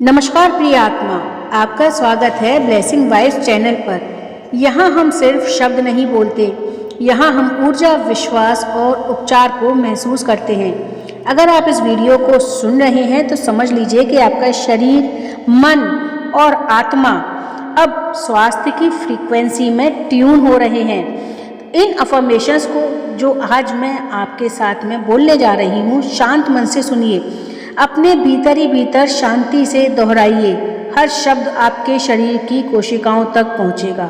नमस्कार प्रिय आत्मा, आपका स्वागत है ब्लेसिंग वाइब्स चैनल पर। यहाँ हम सिर्फ शब्द नहीं बोलते, यहाँ हम ऊर्जा, विश्वास और उपचार को महसूस करते हैं। अगर आप इस वीडियो को सुन रहे हैं तो समझ लीजिए कि आपका शरीर, मन और आत्मा अब स्वास्थ्य की फ्रीक्वेंसी में ट्यून हो रहे हैं। इन अफर्मेशंस को जो आज मैं आपके साथ में बोलने जा रही हूँ, शांत मन से सुनिए, अपने भीतर ही भीतर शांति से दोहराइए। हर शब्द आपके शरीर की कोशिकाओं तक पहुंचेगा।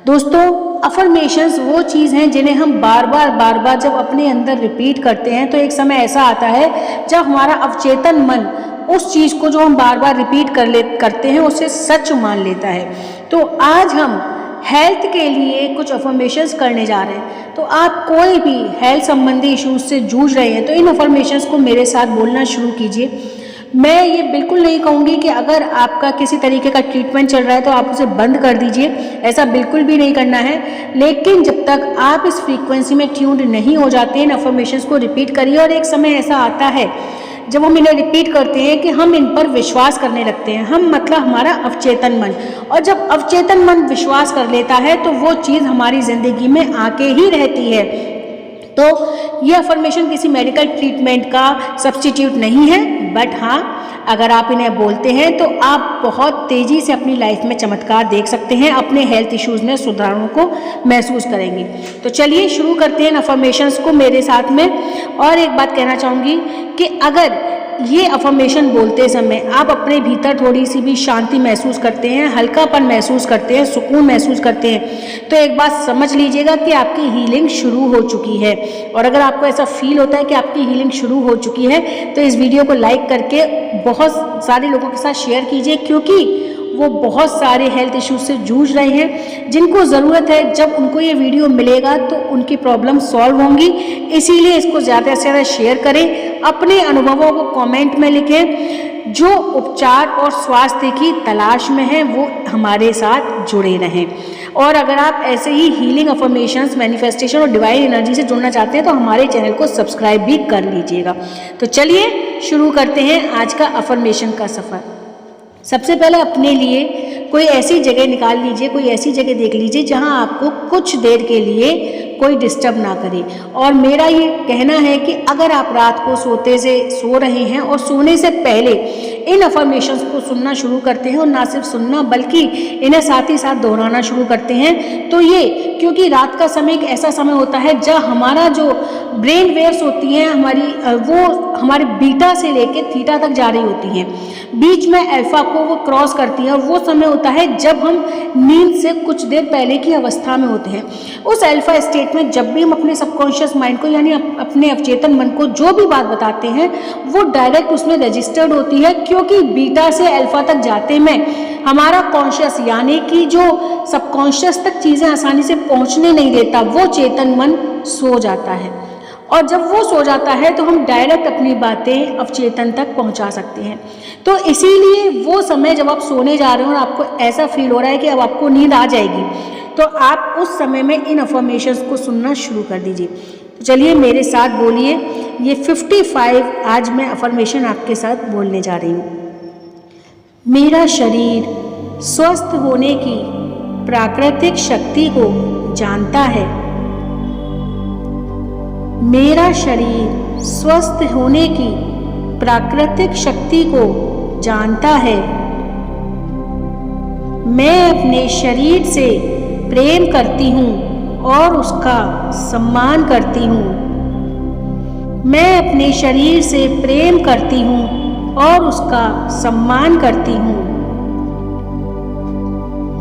दोस्तों, अफर्मेशंस वो चीज़ हैं जिन्हें हम बार बार जब अपने अंदर रिपीट करते हैं तो एक समय ऐसा आता है जब हमारा अवचेतन मन उस चीज़ को जो हम बार बार रिपीट करते हैं उसे सच मान लेता है। तो आज हम हेल्थ के लिए कुछ अफर्मेशंस करने जा रहे हैं। तो आप कोई भी हेल्थ संबंधी इश्यूज से जूझ रहे हैं तो इन अफर्मेशंस को मेरे साथ बोलना शुरू कीजिए। मैं ये बिल्कुल नहीं कहूँगी कि अगर आपका किसी तरीके का ट्रीटमेंट चल रहा है तो आप उसे बंद कर दीजिए, ऐसा बिल्कुल भी नहीं करना है। लेकिन जब तक आप इस फ्रीक्वेंसी में ट्यून्ड नहीं हो जाते, इन अफर्मेशंस को रिपीट करिए। और एक समय ऐसा आता है जब हम इन्हें रिपीट करते हैं कि हम इन पर विश्वास करने लगते हैं। हम मतलब हमारा अवचेतन मन, और जब अवचेतन मन विश्वास कर लेता है तो वो चीज़ हमारी ज़िंदगी में आके ही रहती है। तो ये अफर्मेशन किसी मेडिकल ट्रीटमेंट का सब्स्टिट्यूट नहीं है, बट हाँ, अगर आप इन्हें बोलते हैं तो आप बहुत तेज़ी से अपनी लाइफ में चमत्कार देख सकते हैं, अपने हेल्थ इश्यूज़ में सुधारों को महसूस करेंगे। तो चलिए शुरू करते हैं अफर्मेशंस को मेरे साथ में। और एक बात कहना चाहूँगी कि अगर ये अफर्मेशन बोलते समय आप अपने भीतर थोड़ी सी भी शांति महसूस करते हैं, हल्कापन महसूस करते हैं, सुकून महसूस करते हैं, तो एक बात समझ लीजिएगा कि आपकी हीलिंग शुरू हो चुकी है। और अगर आपको ऐसा फील होता है कि आपकी हीलिंग शुरू हो चुकी है तो इस वीडियो को लाइक करके बहुत सारे लोगों के साथ शेयर कीजिए, क्योंकि वो बहुत सारे हेल्थ इश्यूज से जूझ रहे हैं जिनको ज़रूरत है। जब उनको ये वीडियो मिलेगा तो उनकी प्रॉब्लम सॉल्व होंगी। इसीलिए इसको ज़्यादा से ज़्यादा शेयर करें, अपने अनुभवों को कमेंट में लिखें। जो उपचार और स्वास्थ्य की तलाश में हैं वो हमारे साथ जुड़े रहें। और अगर आप ऐसे ही हीलिंग अफर्मेशंस, मैनिफेस्टेशन और डिवाइन एनर्जी से जुड़ना चाहते हैं तो हमारे चैनल को सब्सक्राइब भी कर लीजिएगा। तो चलिए शुरू करते हैं आज का अफर्मेशन का सफ़र। सबसे पहले अपने लिए कोई ऐसी जगह निकाल लीजिए, कोई ऐसी जगह देख लीजिए जहां आपको कुछ देर के लिए कोई डिस्टर्ब ना करे। और मेरा ये कहना है कि अगर आप रात को सो रहे हैं और सोने से पहले इन अफर्मेशंस को सुनना शुरू करते हैं, और ना सिर्फ सुनना बल्कि इन्हें साथ ही साथ दोहराना शुरू करते हैं, तो ये, क्योंकि रात का समय एक ऐसा समय होता है जब हमारा जो ब्रेन वेव्स होती हैं वो हमारे बीटा से लेके थीटा तक जा रही होती हैं, बीच में अल्फा को वो क्रॉस करती हैं। और वो समय होता है जब हम नींद से कुछ देर पहले की अवस्था में होते हैं। उस अल्फा स्टेट में जब भी हम अपने सबकॉन्शियस माइंड को, यानी अपने अवचेतन मन को जो भी बात बताते हैं वो डायरेक्ट उसमें रजिस्टर्ड होती है, क्योंकि बीटा से अल्फा तक जाते में हमारा कॉन्शियस, यानी कि जो सबकॉन्शियस तक चीज़ें आसानी से पहुंचने नहीं देता, वो चेतन मन सो जाता है। और जब वो सो जाता है तो हम डायरेक्ट अपनी बातें अवचेतन तक पहुंचा सकते हैं। तो इसीलिए वो समय जब आप सोने जा रहे हो और आपको ऐसा फील हो रहा है कि अब आपको नींद आ जाएगी, तो आप उस समय में इन अफर्मेशंस को सुनना शुरू कर दीजिए। तो चलिए मेरे साथ बोलिए, ये 55 आज मैं अफर्मेशन आपके साथ बोलने जा रही हूँ। मेरा शरीर स्वस्थ होने की प्राकृतिक शक्ति को जानता है। मेरा शरीर स्वस्थ होने की प्राकृतिक शक्ति को जानता है। मैं अपने शरीर से प्रेम करती हूँ और उसका सम्मान करती हूँ। मैं अपने शरीर से प्रेम करती हूँ और उसका सम्मान करती हूँ।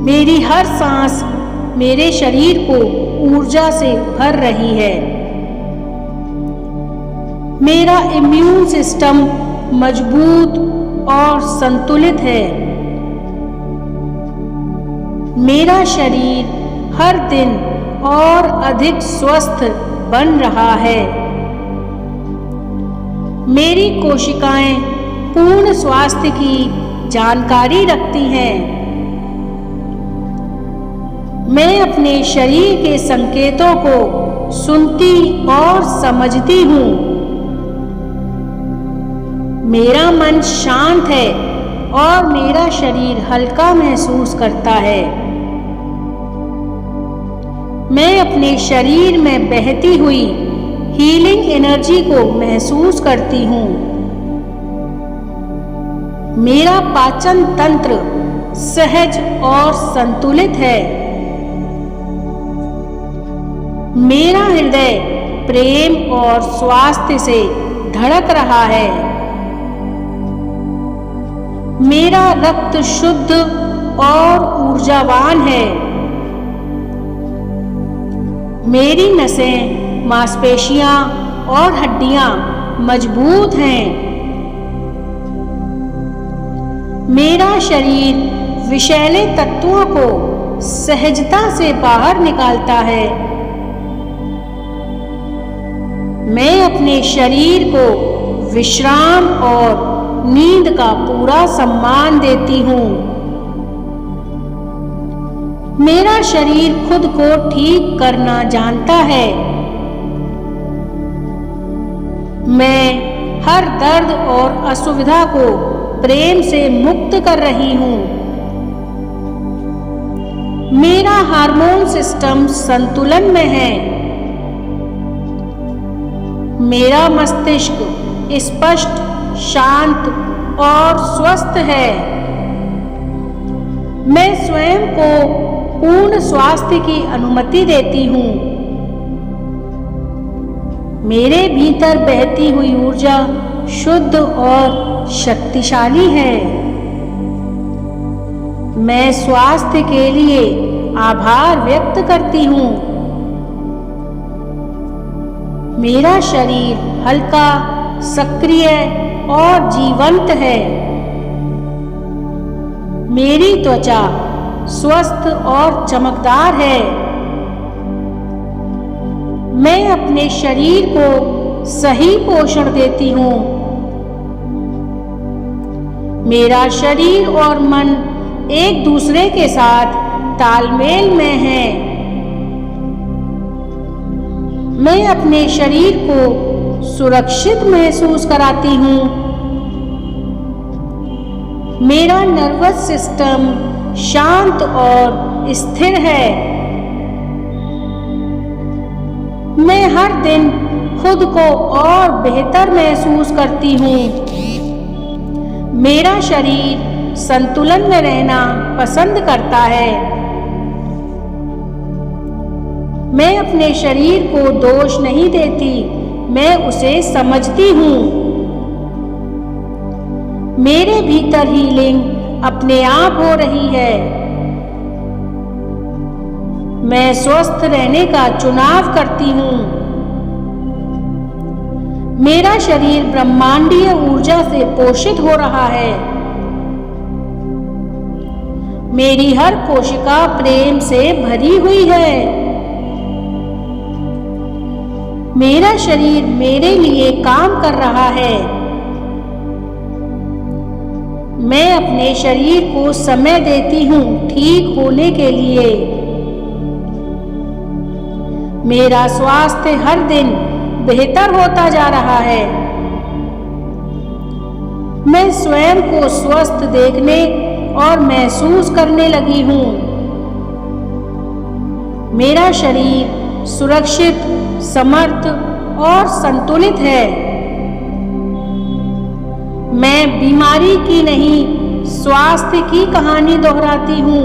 मेरी हर सांस मेरे शरीर को ऊर्जा से भर रही है। मेरा इम्यून सिस्टम मजबूत और संतुलित है। मेरा शरीर हर दिन और अधिक स्वस्थ बन रहा है। मेरी कोशिकाएं पूर्ण स्वास्थ्य की जानकारी रखती हैं। मैं अपने शरीर के संकेतों को सुनती और समझती हूँ। मेरा मन शांत है और मेरा शरीर हल्का महसूस करता है। मैं अपने शरीर में बहती हुई हीलिंग एनर्जी को महसूस करती हूँ। मेरा पाचन तंत्र सहज और संतुलित है। मेरा हृदय प्रेम और स्वास्थ्य से धड़क रहा है। मेरा रक्त शुद्ध और ऊर्जावान है। मेरी नसें, मांसपेशियां और हड्डियां मजबूत हैं। मेरा शरीर विषैले तत्वों को सहजता से बाहर निकालता है। मैं अपने शरीर को विश्राम और नींद का पूरा सम्मान देती हूँ। मेरा शरीर खुद को ठीक करना जानता है। मैं हर दर्द और असुविधा को प्रेम से मुक्त कर रही हूँ। मेरा हार्मोन सिस्टम संतुलन में है। मेरा मस्तिष्क स्पष्ट, शांत और स्वस्थ है। मैं स्वयं को पूर्ण स्वास्थ्य की अनुमति देती हूँ। मेरे भीतर बहती हुई ऊर्जा शुद्ध और शक्तिशाली है। मैं स्वास्थ्य के लिए आभार व्यक्त करती हूँ। मेरा शरीर हल्का, सक्रिय और जीवंत है। मेरी त्वचा स्वस्थ और चमकदार है। मैं अपने शरीर को सही पोषण देती हूँ। मेरा शरीर और मन एक दूसरे के साथ तालमेल में है। मैं अपने शरीर को सुरक्षित महसूस कराती हूँ। मेरा नर्वस सिस्टम शांत और स्थिर है। मैं हर दिन खुद को और बेहतर महसूस करती हूँ। मेरा शरीर संतुलन में रहना पसंद करता है। मैं अपने शरीर को दोष नहीं देती, मैं उसे समझती हूँ। मेरे भीतर हीलिंग अपने आप हो रही है। मैं स्वस्थ रहने का चुनाव करती हूँ। मेरा शरीर ब्रह्मांडीय ऊर्जा से पोषित हो रहा है। मेरी हर कोशिका प्रेम से भरी हुई है। मेरा शरीर मेरे लिए काम कर रहा है। मैं अपने शरीर को समय देती हूँ ठीक होने के लिए। मेरा स्वास्थ्य हर दिन बेहतर होता जा रहा है। मैं स्वयं को स्वस्थ देखने और महसूस करने लगी हूँ। मेरा शरीर सुरक्षित, समर्थ और संतुलित है। मैं बीमारी की नहीं, स्वास्थ्य की कहानी दोहराती हूँ।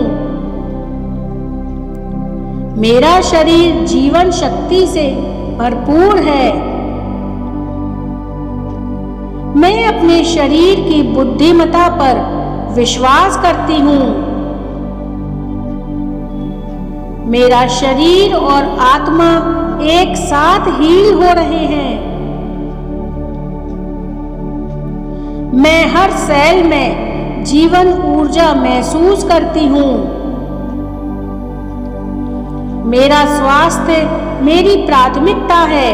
मेरा शरीर जीवन शक्ति से भरपूर है। मैं अपने शरीर की बुद्धिमत्ता पर विश्वास करती हूँ। मेरा शरीर और आत्मा एक साथ हील हो रहे हैं। मैं हर सेल में जीवन ऊर्जा महसूस करती हूँ। मेरा स्वास्थ्य मेरी प्राथमिकता है।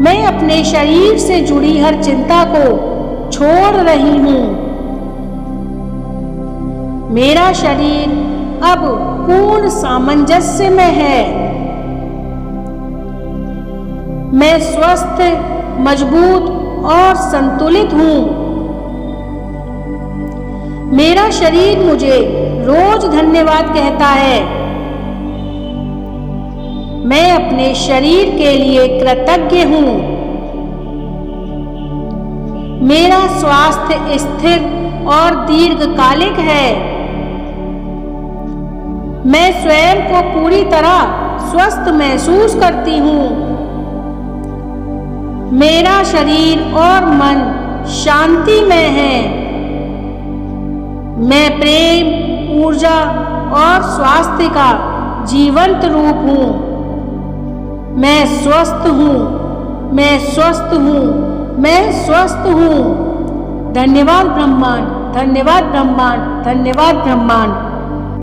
मैं अपने शरीर से जुड़ी हर चिंता को छोड़ रही हूँ। मेरा शरीर अब पूर्ण सामंजस्य में है। मैं स्वस्थ, मजबूत और संतुलित हूँ। मेरा शरीर मुझे रोज धन्यवाद कहता है। मैं अपने शरीर के लिए कृतज्ञ हूँ। मेरा स्वास्थ्य स्थिर और दीर्घकालिक है। मैं स्वयं को पूरी तरह स्वस्थ महसूस करती हूँ। मेरा शरीर और मन शांतिमय है। मैं प्रेम, ऊर्जा और स्वास्थ्य का जीवंत रूप हूँ। मैं स्वस्थ हूँ, मैं स्वस्थ हूँ, मैं स्वस्थ हूँ। धन्यवाद ब्रह्मांड, धन्यवाद ब्रह्मांड, धन्यवाद ब्रह्मांड।